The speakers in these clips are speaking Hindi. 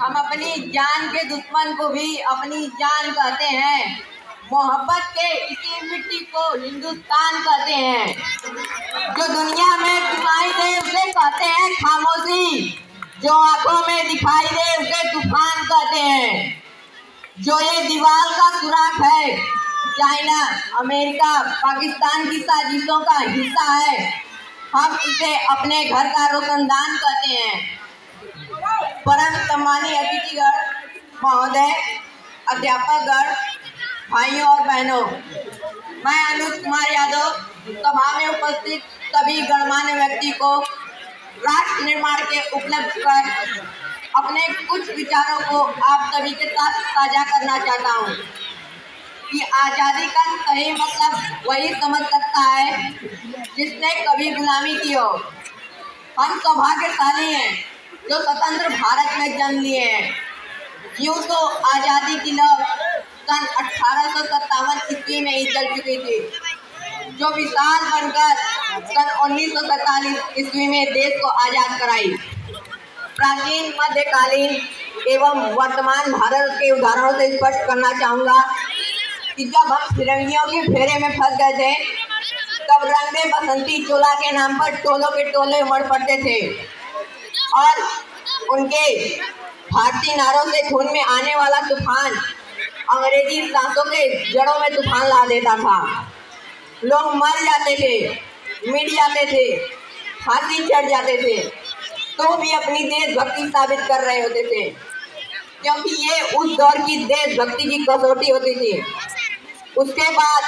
हम अपनी जान के दुश्मन को भी अपनी जान कहते हैं। मोहब्बत के इसी मिट्टी को हिंदुस्तान कहते हैं। जो दुनिया में दिखाई दे उसे कहते हैं खामोशी, जो आंखों में दिखाई दे उसे तूफान कहते हैं। जो ये दीवार का सुराख है, चाइना, अमेरिका, पाकिस्तान की साजिशों का हिस्सा है, हम इसे अपने घर का रोशनदान कहते हैं। परम सम्मानीय अतिथिगण महोदय, अध्यापकगण, भाइयों और बहनों, मैं अनुज कुमार यादव सभा में उपस्थित सभी गणमान्य व्यक्ति को राष्ट्र निर्माण के उपलक्ष्य पर अपने कुछ विचारों को आप सभी के साथ साझा करना चाहता हूँ कि आज़ादी का सही मतलब वही समझ सकता है जिसने कभी गुलामी की हो। हम सौभाग्यशाली हैं जो स्वतंत्र भारत में जन्म लिए हैं। यूँ तो आज़ादी की लौ सन 1857 ईस्वी में ही चल चुकी थी, जो विशाल बनकर सन 1947 ईस्वी में देश को आज़ाद कराई। प्राचीन, मध्यकालीन एवं वर्तमान भारत के उदाहरणों से स्पष्ट करना चाहूँगा कि जब हम फिरंगियों के फेरे में फंस गए थे, तब रंगे बसंती चोला के नाम पर टोलों के टोले उमड़ पड़ते थे और उनके भारतीय नारों से खून में आने वाला तूफान अंग्रेजी सांसों के जड़ों में तूफान ला देता था। लोग मर जाते थे, मिट जाते थे, फांसी चढ़ जाते थे, तो भी अपनी देशभक्ति साबित कर रहे होते थे, क्योंकि ये उस दौर की देशभक्ति की कसौटी होती थी। उसके बाद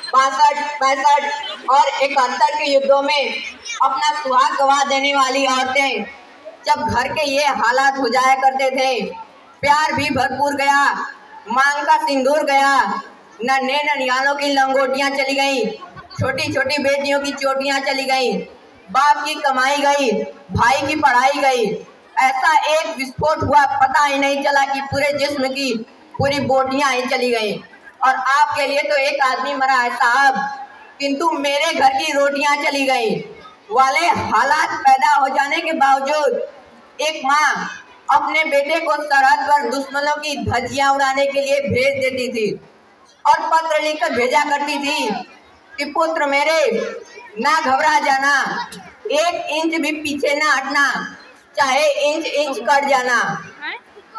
62, 65 और 71 के युद्धों में अपना सुहाग गवा देने वाली औरतें जब घर के ये हालात हो जाया करते थे, प्यार भी भरपूर गया, मांग का सिंदूर गया, नन्हे ननियालों की लंगोटियां चली गई, छोटी छोटी बेटियों की चोटियां चली गई, बाप की कमाई गई, भाई की पढ़ाई गई। ऐसा एक विस्फोट हुआ, पता ही नहीं चला कि पूरे जिस्म की पूरी बोटियां ही चली गई। और आपके लिए तो एक आदमी मरा है साहब, किंतु मेरे घर की रोटियां चली गई वाले हालात पैदा हो जाने के बावजूद एक माँ अपने बेटे को सरहद पर दुश्मनों की धज्जियां उड़ाने के लिए भेज देती थी और पत्र लिखकर भेजा करती थी कि पुत्र मेरे, ना घबरा जाना, 1 इंच भी पीछे ना हटना, चाहे इंच इंच कट जाना।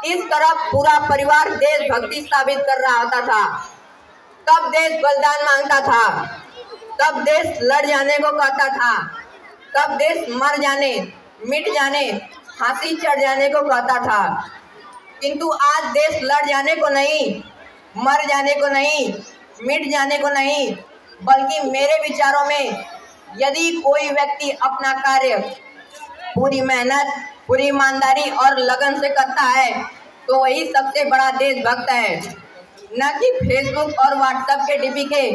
इस तरह पूरा परिवार देशभक्ति साबित कर रहा होता था। तब देश बलिदान मांगता था, तब देश लड़ जाने को कहता था, तब देश मर जाने, मिट जाने, फांसी चढ़ जाने को कहता था। किंतु आज देश लड़ जाने को नहीं, मर जाने को नहीं, मिट जाने को नहीं, बल्कि मेरे विचारों में यदि कोई व्यक्ति अपना कार्य पूरी मेहनत, पूरी ईमानदारी और लगन से करता है तो वही सबसे बड़ा देशभक्त है, न कि फेसबुक और व्हाट्सएप के डीपी के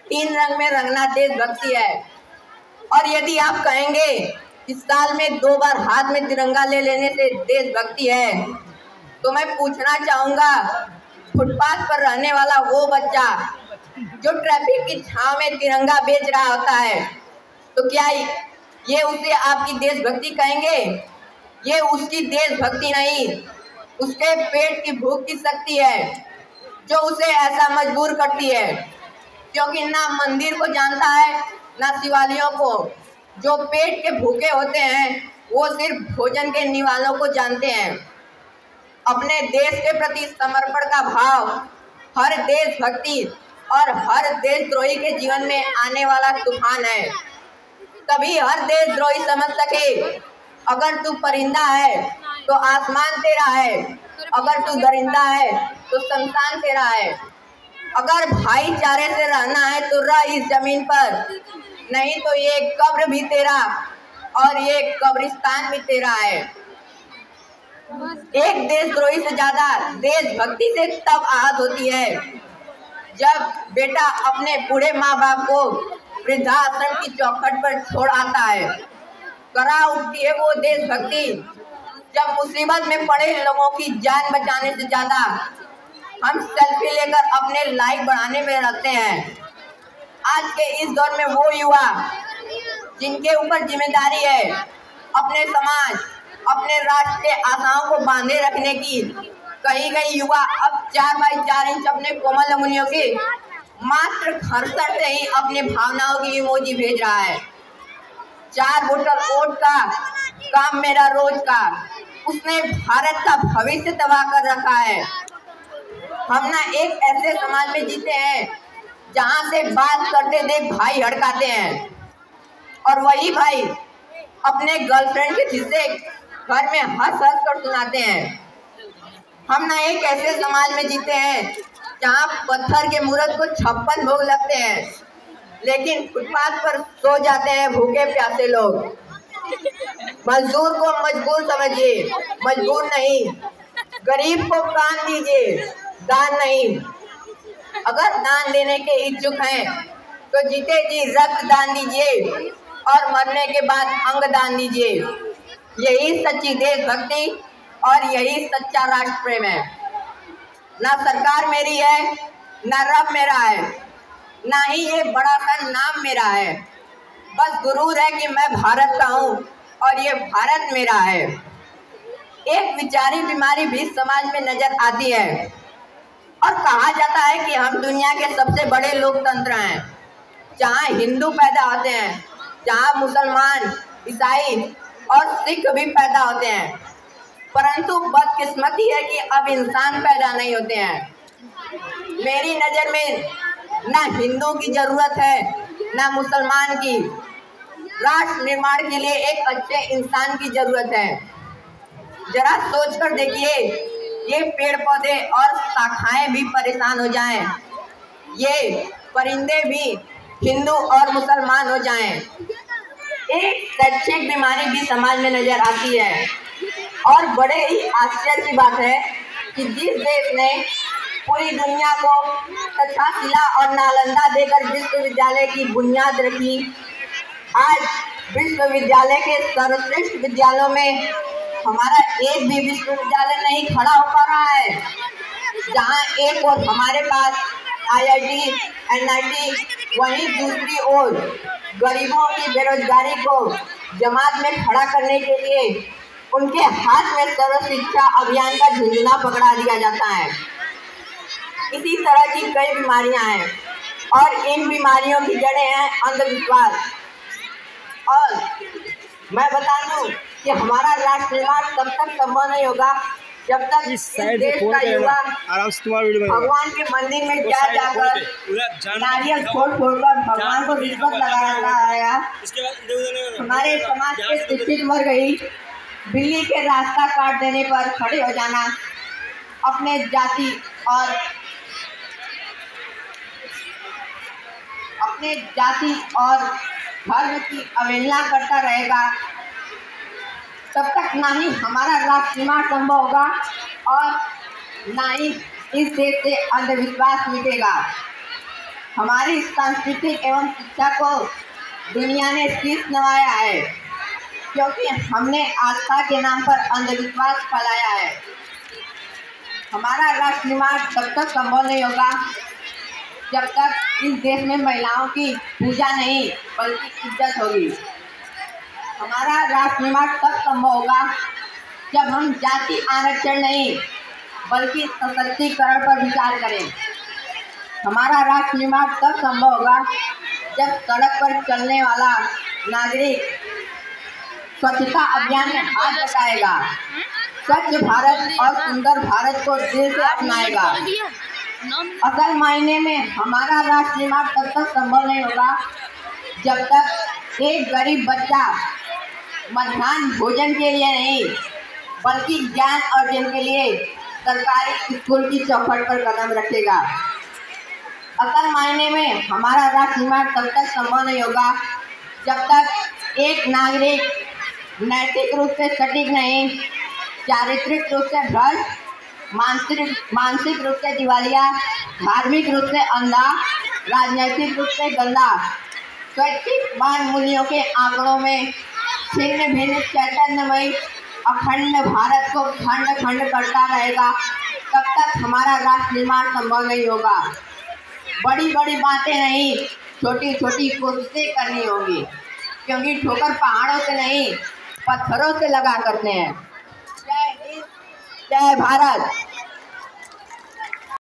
3 रंग में रंगना देशभक्ति है। और यदि आप कहेंगे कि साल में 2 बार हाथ में तिरंगा ले लेने से देशभक्ति है, तो मैं पूछना चाहूँगा, फुटपाथ पर रहने वाला वो बच्चा जो ट्रैफिक की छांव में तिरंगा बेच रहा होता है, तो क्या ये उसे आपकी देशभक्ति कहेंगे? ये उसकी देशभक्ति नहीं, उसके पेट की भूख की शक्ति है जो उसे ऐसा मजबूर करती है, क्योंकि ना मंदिर को जानता है ना शिवालयों को। जो पेट के भूखे होते हैं वो सिर्फ भोजन के निवालों को जानते हैं। अपने देश के प्रति समर्पण का भाव हर देशभक्ति और हर देशद्रोही के जीवन में आने वाला तूफान है। तभी हर देशद्रोही समझ सके, अगर तू परिंदा है तो आसमान तेरा है, अगर तू दरिंदा है तो शमशान तेरा है। अगर भाईचारे से रहना है तो रह इस जमीन पर, नहीं तो ये कब्र भी तेरा और ये कब्रिस्तान भी तेरा है। एक देशद्रोही से ज्यादा देशभक्ति से तब आहत होती है जब बेटा अपने बूढ़े माँ बाप को वृद्धाश्रम की चौखट पर छोड़ आता है। करा उठती है वो देशभक्ति जब मुसीबत में पड़े लोगों की जान बचाने से ज्यादा हम सेल्फी लेकर अपने लाइक बढ़ाने में रखते हैं। आज के इस दौर में वो युवा जिनके ऊपर जिम्मेदारी है अपने समाज, अपने राष्ट्र के आशाओं को बांधे रखने की कई युवा अब 4x4 इंच अपने कोमल अंगुलियों के मात्र घर्षण से ही अपनी भावनाओं की इमोजी भेज रहा है। 4 बोतल ओट का काम मेरा रोज का, उसने भारत का भविष्य तबाह कर रखा है। हम ना एक ऐसे समाज में जीते हैं जहां से बात करते देख भाई हड़काते हैं और वही भाई अपने गर्लफ्रेंड के किस्से घर में हंस कर सुनाते हैं। हम ना एक ऐसे समाज में जीते हैं जहां पत्थर के मूर्त को 56 भोग लगते हैं, लेकिन फुटपाथ पर सो जाते हैं भूखे प्यासे लोग। मजदूर को मजबूर समझिए, मजबूर नहीं। गरीब को कान दीजिए, दान नहीं। अगर दान देने के इच्छुक हैं तो जीते जी रक्त दान दीजिए और मरने के बाद अंग दान दीजिए। यही सच्ची देशभक्ति और यही सच्चा राष्ट्र प्रेम है। ना सरकार मेरी है, ना रब मेरा है, ना ही ये बड़ा सा नाम मेरा है। बस गुरूर है कि मैं भारत का हूँ और ये भारत मेरा है। एक विचारी बीमारी भी समाज में नजर आती है और कहा जाता है कि हम दुनिया के सबसे बड़े लोकतंत्र हैं, जहाँ हिंदू पैदा होते हैं, जहाँ मुसलमान, ईसाई और सिख भी पैदा होते हैं, परंतु बदकिस्मती है कि अब इंसान पैदा नहीं होते हैं। मेरी नज़र में ना हिंदू की जरूरत है ना मुसलमान की। राष्ट्र निर्माण के लिए एक अच्छे इंसान की जरूरत है। जरा सोचकर देखिए, ये पेड़ पौधे और शाखाएं भी परेशान हो जाएं, ये परिंदे भी हिंदू और मुसलमान हो जाएं। एक शैक्षिक बीमारी भी समाज में नजर आती है और बड़े ही आश्चर्य की बात है कि जिस देश ने पूरी दुनिया को तक्षशिला और नालंदा देकर विश्वविद्यालय की बुनियाद रखी, आज विश्वविद्यालय के सर्वश्रेष्ठ विद्यालयों में हमारा एक भी विश्वविद्यालय नहीं खड़ा हो पा रहा है। जहां एक और हमारे पास IIT, NIT, वहीं दूसरी ओर गरीबों की बेरोजगारी को जमात में खड़ा करने के लिए उनके हाथ में सर्व शिक्षा अभियान का झुंझुना पकड़ा दिया जाता है। इसी तरह की कई बीमारियां हैं और इन बीमारियों की जड़ें हैं अंधविश्वास। और मैं बता दूं कि हमारा राष्ट्र निर्माण तब तक संभव नहीं होगा जब तक इस देश का युवा भगवान के मंदिर में जाकर नारियल छोड़ भगवान को रिश्वत लगा रहा है। हमारे समाज के शिक्षित वर्ग ही बिल्ली के रास्ता काट देने पर खड़े हो जाना, अपने जाति और धर्म की अवहेलना करता रहेगा, तब तक ना ही हमारा राष्ट्र निर्माण संभव होगा और ना ही इस देश से अंधविश्वास मिटेगा। हमारी सांस्कृतिक एवं शिक्षा को दुनिया ने शीश नवाया है, क्योंकि हमने आस्था के नाम पर अंधविश्वास फैलाया है। हमारा राष्ट्र निर्माण तब तक संभव नहीं होगा जब तक इस देश में महिलाओं की पूजा नहीं बल्कि इज्जत होगी। हमारा राष्ट्र निर्माण तब संभव होगा जब हम जाति आरक्षण नहीं बल्कि सशक्तिकरण पर विचार करें। हमारा राष्ट्र निर्माण तब संभव होगा जब सड़क पर चलने वाला नागरिक स्वच्छता अभियान में हाथ बटाएगा, स्वच्छ भारत और सुंदर भारत को दिल से अपनाएगा। असल मायने में हमारा राष्ट्र निर्माण तब तक संभव नहीं होगा जब तक एक गरीब बच्चा मध्याह्न भोजन के लिए नहीं बल्कि ज्ञान अर्जन के लिए सरकारी स्कूल की चौखट पर कदम रखेगा। असल मायने में हमारा राष्ट्र निर्माण तब तक संभव नहीं होगा जब तक एक नागरिक नैतिक रूप से सटीक नहीं, चारित्रिक रूप से भ्रष्ट, मानसिक रूप से दिवालिया, धार्मिक रूप से अंधा, राजनीतिक रूप से गंदा, स्वैच्छिक मान मूल्यों के आंकड़ों में छिन्न भिन्न चैतन्यमयी अखंड भारत को खंड खंड करता रहेगा, तब तक हमारा राष्ट्र निर्माण संभव नहीं होगा। बड़ी बड़ी बातें नहीं, छोटी छोटी कोशिशें करनी होंगी, क्योंकि ठोकर पहाड़ों से नहीं पत्थरों से लगा करते हैं। जय हिंद, जय भारत।